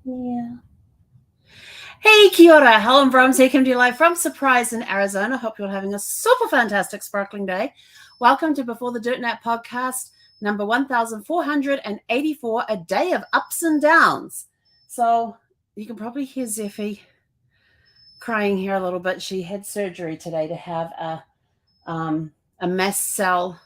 Yeah. Hey, kia ora. Helen Brahms here, coming to you live from Surprise in Arizona. Hope you're having a super fantastic, sparkling day. Welcome to Before the Dirt Nap podcast, number 1484, a day of ups and downs. So you can probably hear Zeffie crying here a little bit. She had surgery today to have a mast cell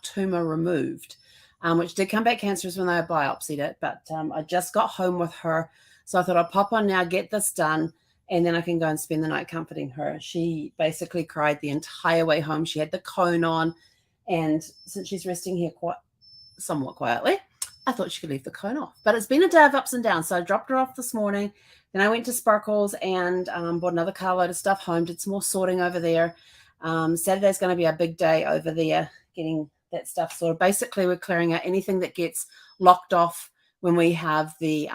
tumor removed, which did come back cancerous when they biopsied it. But I just got home with her, so I thought I'd pop on now, get this done, and then I can go and spend the night comforting her. She basically cried the entire way home. She had the cone on, and since she's resting here somewhat quietly, I thought she could leave the cone off. But it's been a day of ups and downs. So I dropped her off this morning. Then I went to Sparkles and bought another carload of stuff home, did some more sorting over there. Saturday's going to be a big day over there, getting that stuff sorted. Basically, we're clearing out anything that gets locked off when we have the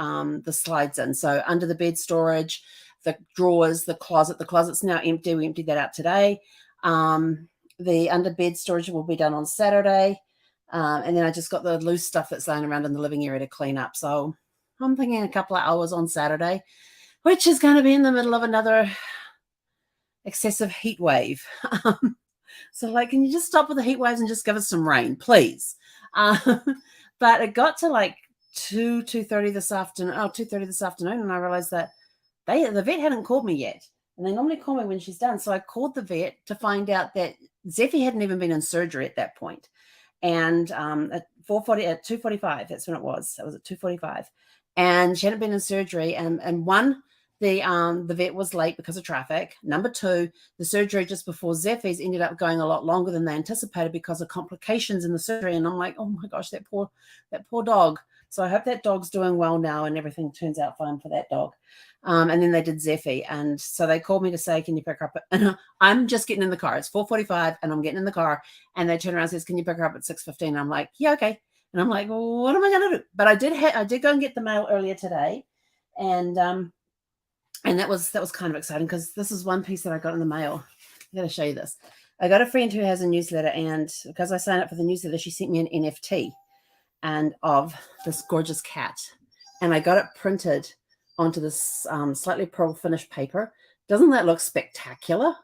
slides in. So under the bed storage, the drawers, the closet. The closet's now empty. We emptied that out today. The under bed storage will be done on Saturday. And then I just got the loose stuff that's laying around in the living area to clean up. So I'm thinking a couple of hours on Saturday, which is going to be in the middle of another excessive heat wave. So like, can you just stop with the heat waves and just give us some rain, please? But it got to like 2:30 this afternoon. 2:30 this afternoon, and I realized that the vet hadn't called me yet. And they normally call me when she's done. So I called the vet to find out that Zeffie hadn't even been in surgery at that point. And at 2:45, that's when it was. It was at 2:45. And she hadn't been in surgery. And one, the vet was late because of traffic. Number two, the surgery just before Zeffie's ended up going a lot longer than they anticipated because of complications in the surgery. And I'm like, oh my gosh, that poor dog. So I hope that dog's doing well now and everything turns out fine for that dog. And then they did Zeffie. And so they called me to say, can you pick her up? And I'm just getting in the car. It's 4:45 and I'm getting in the car. And they turn around and says, can you pick her up at 6:15? I'm like, yeah, okay. And I'm like, well, what am I going to do? But I did go and get the mail earlier today. And that was kind of exciting because this is one piece that I got in the mail. I'm going to show you this. I got a friend who has a newsletter, and because I signed up for the newsletter, she sent me an NFT and of this gorgeous cat. And I got it printed onto this slightly pearl finished paper. Doesn't that look spectacular?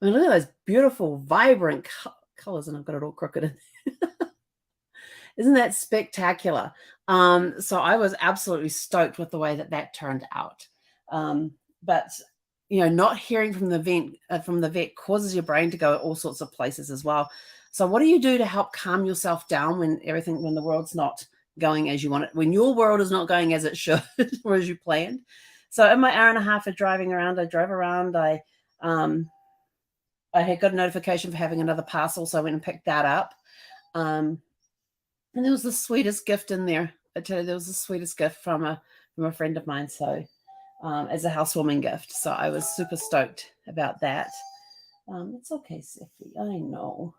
I mean, look at those beautiful, vibrant colors, and I've got it all crooked in. Isn't that spectacular? So I was absolutely stoked with the way that turned out. But not hearing from the vet causes your brain to go all sorts of places as well. So what do you do to help calm yourself down when the world's not going as you want it, when your world is not going as it should or as you planned? So in my hour and a half of driving around, I drove around. I had got a notification for having another parcel, so I went and picked that up. And there was the sweetest gift in there. I tell you, there was the sweetest gift from a friend of mine. So as a housewarming gift. So I was super stoked about that. It's okay, Zeffie. I know.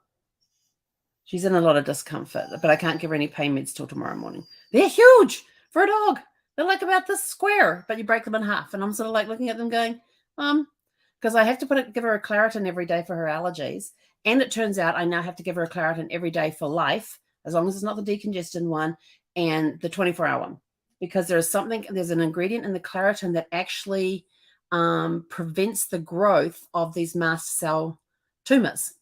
She's in a lot of discomfort, but I can't give her any pain meds till tomorrow morning. They're huge for a dog. They're like about this square, but you break them in half. And I'm sort of like looking at them going, because I have to give her a Claritin every day for her allergies. And it turns out I now have to give her a Claritin every day for life, as long as it's not the decongestant one and the 24-hour one. Because there's an ingredient in the Claritin that actually prevents the growth of these mast cell tumors.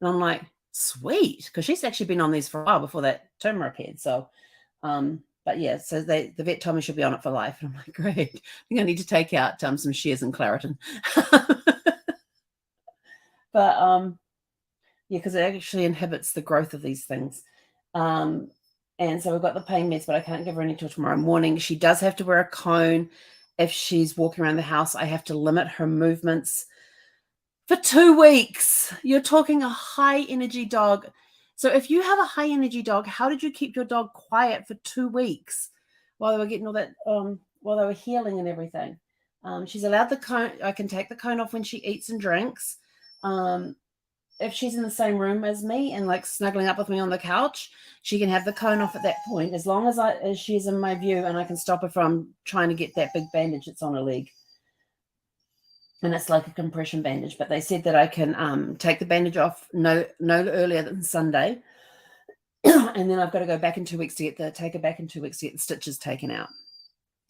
And I'm like, sweet, because she's actually been on these for a while before that tumor appeared. So, but yeah, so the vet told me she'll be on it for life. And I'm like, great. I think I need to take out some shares in Claritin. But yeah, because it actually inhibits the growth of these things. And so we've got the pain meds, but I can't give her any till tomorrow morning. She does have to wear a cone. If she's walking around the house, I have to limit her movements for 2 weeks. You're talking a high energy dog. So if you have a high energy dog, how did you keep your dog quiet for 2 weeks while they were getting all that, while they were healing and everything? She's allowed the cone. I can take the cone off when she eats and drinks. If she's in the same room as me and like snuggling up with me on the couch, she can have the cone off at that point, as long as she's in my view and I can stop her from trying to get that big bandage that's on her leg. And it's like a compression bandage, but they said that I can take the bandage off no earlier than Sunday. And then I've got to go back in 2 weeks to take her back in 2 weeks to get the stitches taken out.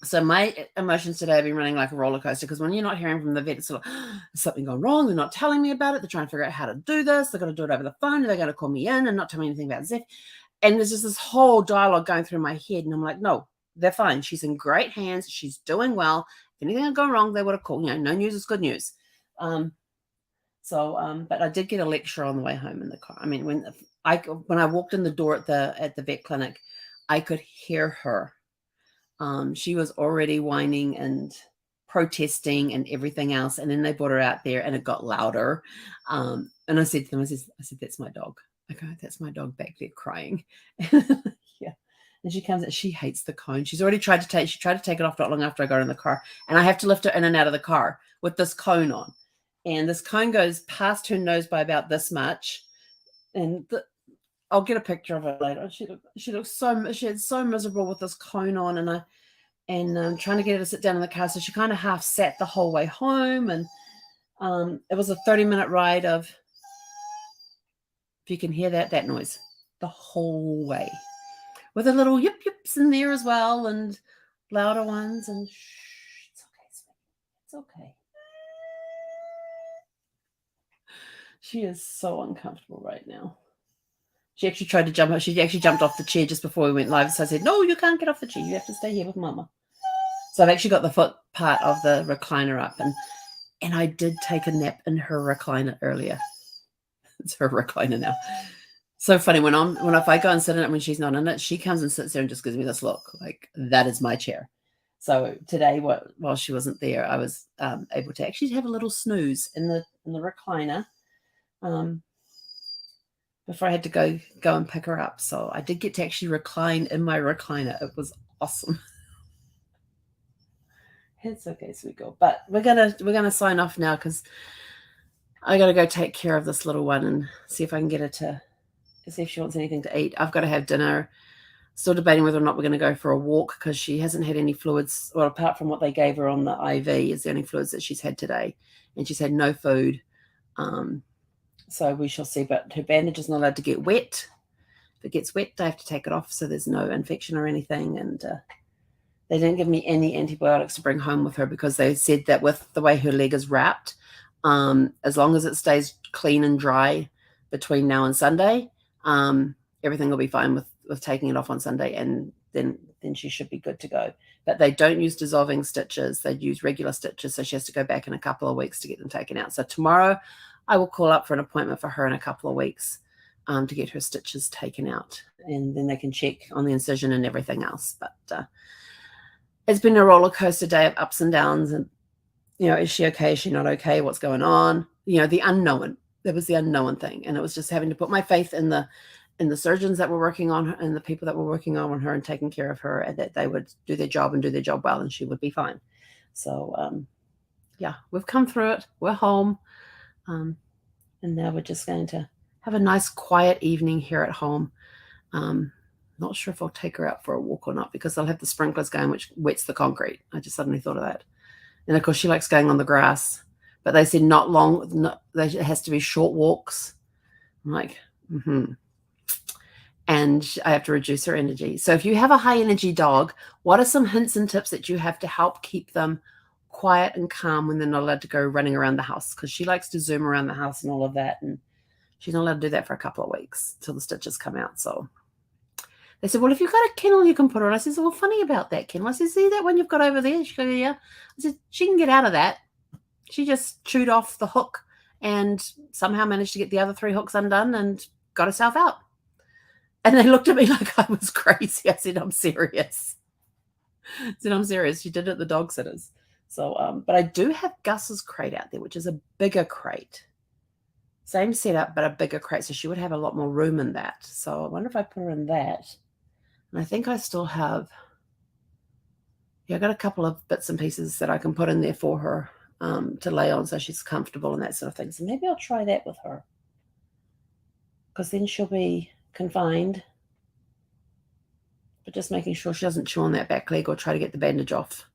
So my emotions today have been running like a roller coaster, because when you're not hearing from the vet, it's sort of, "Has something gone wrong? They're not telling me about it. They're trying to figure out how to do this. They're going to do it over the phone. They're going to call me in and not tell me anything about Zeph." And there's just this whole dialogue going through my head. And I'm like, no, they're fine. She's in great hands. She's doing well. If anything had gone wrong, they would have called. No news is good news. But I did get a lecture on the way home in the car. I mean, when I walked in the door at the vet clinic, I could hear her. She was already whining and protesting and everything else. And then they brought her out there and it got louder. And I said to them, I said, "That's my dog. Okay, that's my dog back there crying." Yeah. And she comes out, she hates the cone. She tried to take it off not long after I got in the car. And I have to lift her in and out of the car with this cone on. And this cone goes past her nose by about this much. And I'll get a picture of it later. She had so miserable with this cone on, and trying to get her to sit down in the car. So she kind of half sat the whole way home. And it was a 30-minute ride of, if you can hear that noise, the whole way, with a little yip yips in there as well, and louder ones. And shh, it's okay, sweetie. It's okay. She is so uncomfortable right now. She actually tried to jump up. She actually jumped off the chair just before we went live. So I said, "No, you can't get off the chair. You have to stay here with Mama." So I've actually got the foot part of the recliner up, and I did take a nap in her recliner earlier. It's her recliner now. So funny, if I go and sit in it when she's not in it, she comes and sits there and just gives me this look like that is my chair. So today, while she wasn't there, I was able to actually have a little snooze in the recliner before I had to go and pick her up. So I did get to actually recline in my recliner. It was awesome. It's okay, sweet girl. But we're gonna sign off now, because I gotta go take care of this little one and see if I can get her to see if she wants anything to eat. I've got to have dinner. Still debating whether or not we're going to go for a walk, because she hasn't had any fluids, well, apart from what they gave her on the IV, is the only fluids that she's had today. And she's had no food. So we shall see. But her bandage is not allowed to get wet. If it gets wet, I have to take it off so there's no infection or anything. And they didn't give me any antibiotics to bring home with her, because they said that with the way her leg is wrapped, as long as it stays clean and dry between now and Sunday, everything will be fine with taking it off on Sunday, and then she should be good to go. But they don't use dissolving stitches. They use regular stitches, so she has to go back in a couple of weeks to get them taken out. So tomorrow I will call up for an appointment for her in a couple of weeks to get her stitches taken out, and then they can check on the incision and everything else. But it's been a roller coaster day of ups and downs, and is she okay? Is she not okay? What's going on? The unknown. There was the unknown thing, and it was just having to put my faith in the surgeons that were working on her, and the people that were working on her and taking care of her, and that they would do their job well, and she would be fine. So yeah, we've come through it. We're home, and now we're just going to have a nice quiet evening here at home. Not sure if I'll take her out for a walk or not, because they'll have the sprinklers going, which wets the concrete. I just suddenly thought of that. And of course she likes going on the grass, but they said not long, it has to be short walks. I'm like, and I have to reduce her energy. So if you have a high energy dog, what are some hints and tips that you have to help keep them quiet and calm when they're not allowed to go running around the house? Because she likes to zoom around the house and all of that, and she's not allowed to do that for a couple of weeks till the stitches come out. So they said, "Well, if you've got a kennel, you can put her on." I said, "Well, funny about that kennel." I said, "See that one you've got over there?" She goes, "Yeah." I said, "She can get out of that." She just chewed off the hook and somehow managed to get the other 3 hooks undone and got herself out. And they looked at me like I was crazy. I said, "I'm serious." I said, "I'm serious." She did it at the dog sitters. So, but I do have Gus's crate out there, which is a bigger crate. Same setup, but a bigger crate. So she would have a lot more room in that. So I wonder if I put her in that. And I think I still have, I got a couple of bits and pieces that I can put in there for her to lay on so she's comfortable and that sort of thing. So maybe I'll try that with her, because then she'll be confined, but just making sure she doesn't chew on that back leg or try to get the bandage off.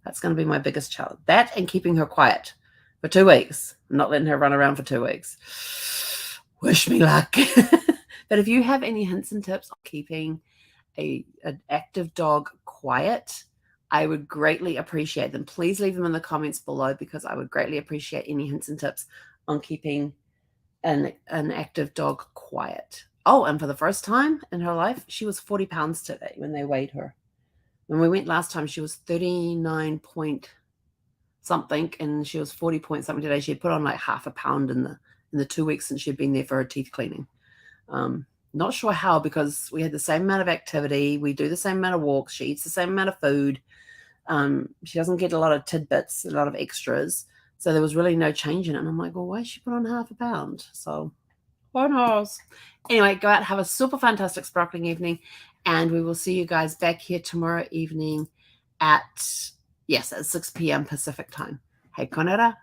That's going to be my biggest challenge. That and keeping her quiet for 2 weeks. I'm not letting her run around for 2 weeks. Wish me luck. But if you have any hints and tips on keeping an active dog quiet, I would greatly appreciate them. Please leave them in the comments below, because I would greatly appreciate any hints and tips on keeping an active dog quiet. Oh, and for the first time in her life, she was 40 pounds today when they weighed her. When we went last time, she was 39 point something, and she was 40 point something today. She had put on like half a pound in the 2 weeks since she'd been there for her teeth cleaning. Not sure how, because we had the same amount of activity. We do the same amount of walks. She eats the same amount of food. She doesn't get a lot of tidbits, a lot of extras. So there was really no change in it. And I'm like, well, why did she put on half a pound? So who knows? Anyway, go out, have a super fantastic sparkling evening. And we will see you guys back here tomorrow evening at 6 p.m. Pacific time. Hey, konera.